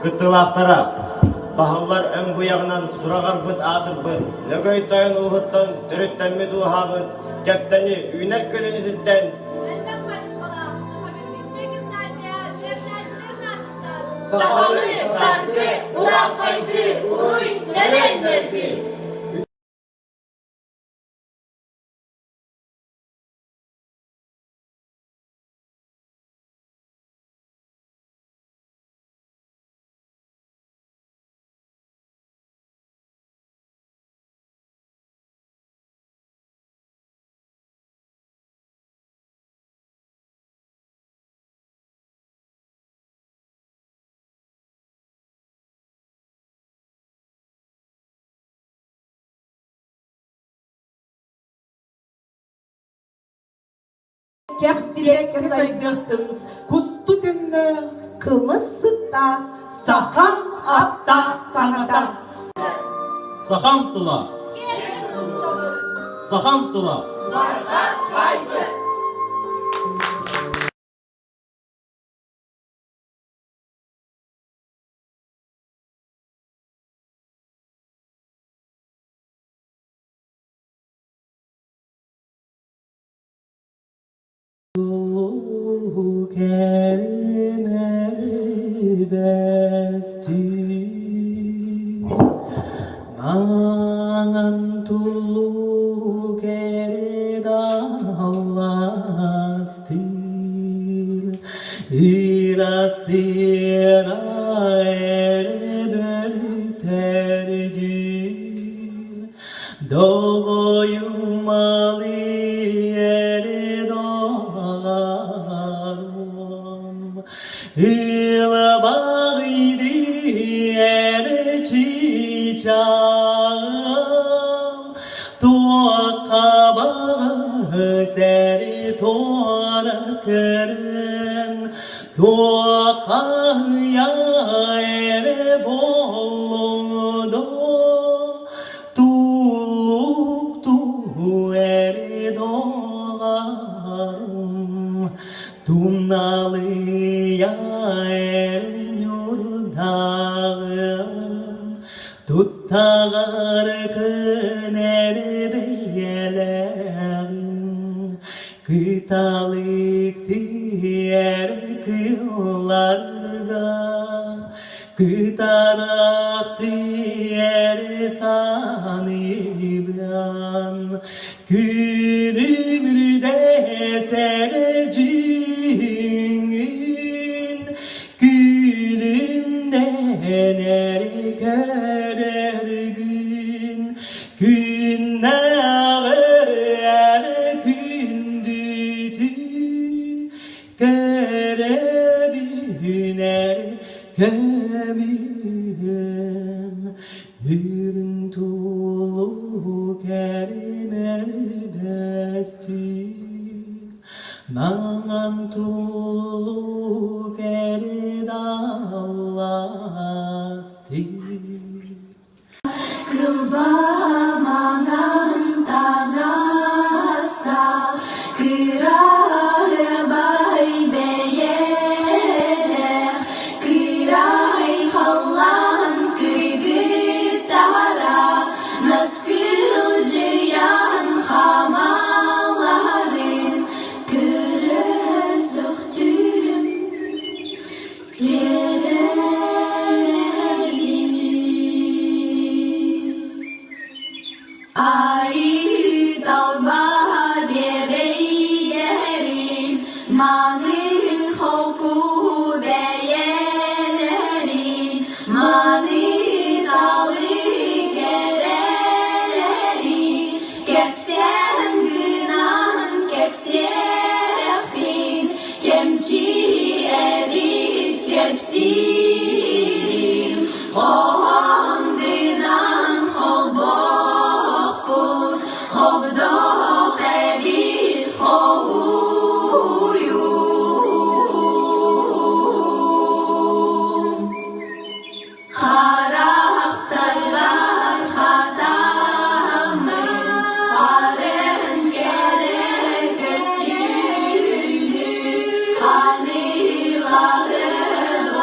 Kıtılaqtara, bahallar ön bu yağından suragar bıt atır bıt, lögöy tayın uğuttan, türütten müdü habıt, kepteni üner kölünü zütten. Sahalı sargı, uran kaydı, uruy, nerenlerdi? Kek dilek saydıktım, kustu günler, kımısıtta, sakam atta sanata. Sakam tıla. Sakam tıla. Varga kaybı. Tulu kerimeli besti, mangan tulu keredalastil, ilastira erebeli tercih, doğuyum ali İlbağidi ere çiçeğim, tuğka bağı seri tuğla kırın, tuğka ya ere bolluğdu, tuğluk tuğ ere doğarım, Tunalı ya el yurdağım, tutar kıner beyelerim, kıtalık diğer kıllarga, kıtarak diğer sanibran, külümrüde sereci, Neler körer gün, günler gündüdü, görebiner kömürüm, Hürün tulu kerimeli besti, mangan tulu keredalasti. Kılba manan tanasta, kırah bay beyele, kırah hallan kırgı tara, naskıl ciyan hamaların, göre söktüm, Ay dalba bebeğlerim, manın halku beyelerin, manın dalı gereleri, kepsen gınan kepsek bin, kemçi evit kepsirim, ohan gınan halbo. Hobdo kebir hovuyum, karakterler hatamı, harem gerek göstürdü, hanıları o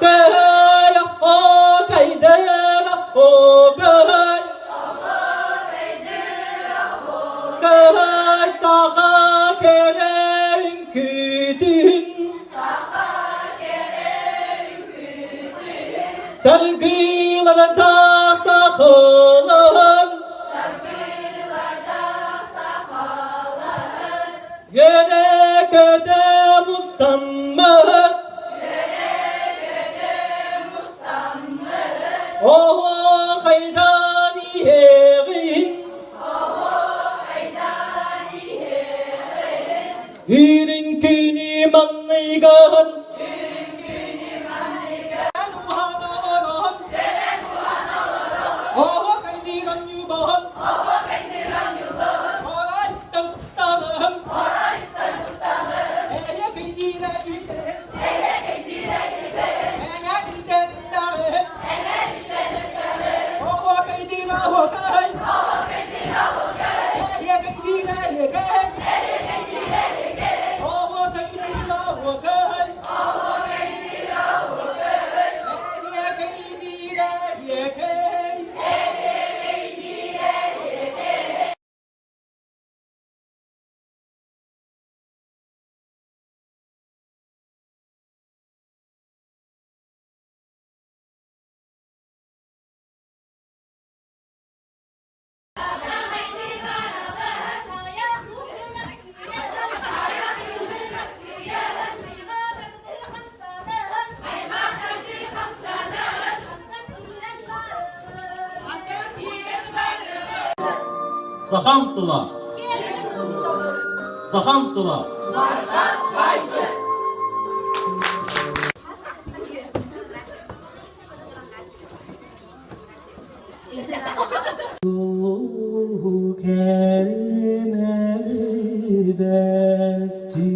Köy o kaydır o köy. Köy sağa kereyin kütün. Sergilarda sakılır. Yere göde mustammır. Oh haydani herin. Hirin kini mannigan. Oh kaydiran yubahan. Oray tagtagan. Eye kaydira gibe. Eye kaydira oh kaydira hokay. Eye kaydira hekay. Oh kaydira hokay. Eye kaydira hekay. Sahamtılar. Sahamtılar. Yolu kelimeli besti.